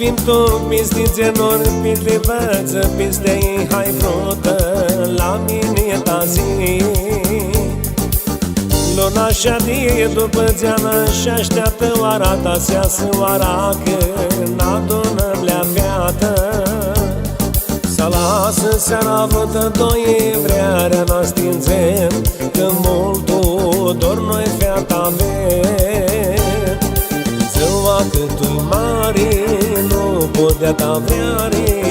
vim tu pistițe norpit de văță, piste ei hai frută la mine ta zi. Luna așa die după zeană și așteaptă oara ta seasă oara când adunăm lea fiată. Să lasă seara vătă doi vrearea n-a stințem, că multul dor noi fiata avem. Ziua cât-ui mare, nu podea ta vreare,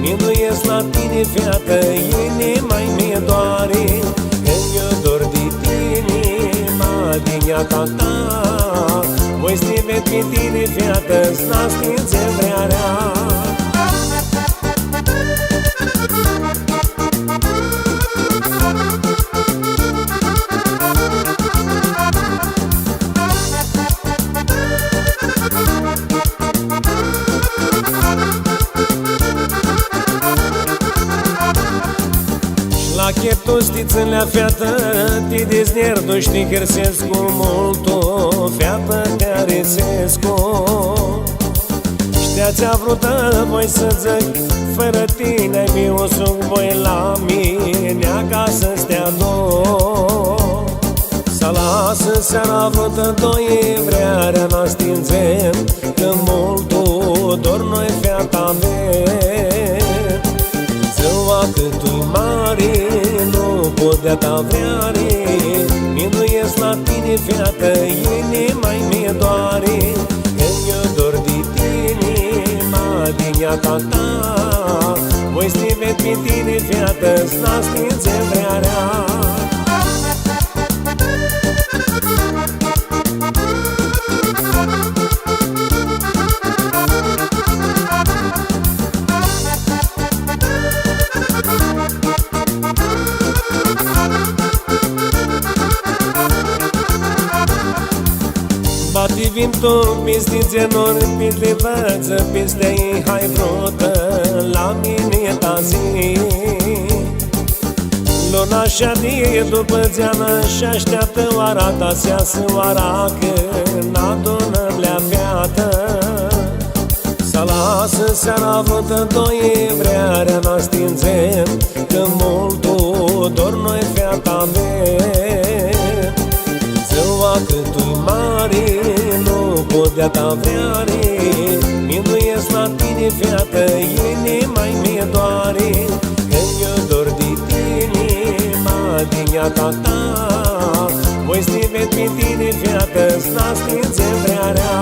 mi-nduiesc la tine fiată, inima-i mi-e doare. Când eu dor de tine, madinia-ta ta, voi stivet pe tine fiată, n-a stințem vrearea. La cheptul stițânlea fiată, te deznierdu știi gărsesc cu multul, fiată te-a resescu. Ștea-ți-a vrută voi să zic, fără tine mi o suc voi la mine acasă stea două. Să lasă seara vrută doi vrearea n-a stințem, că multul dor noi fiata avem. Ziua cât-ui mare, nu podea ta vreare, mi-nduiesc la tine fiată, inima-i mi-e doare. Când eu dor de tine, madinia-ta ta, voi stivet pe tine fiată, n-a stințem vrearea. Bati vin tu pistițe norpit de văță, piste ei hai frută la mine ta zi. Luna așa die după zeană și așteaptă oara ta seasă oara când adunăm lea fiată. Să lasă seara vătă doi vrearea n-a stințem, că multul dor noi fiata avem. Ziua cât-ui mare, nu podea ta vreare, mi-nduiesc la tine fiată, inima-i mi-e doare. Când eu dor de tine, madinia-ta ta, voi stivet pe tine fiată, n-a stințem vrearea.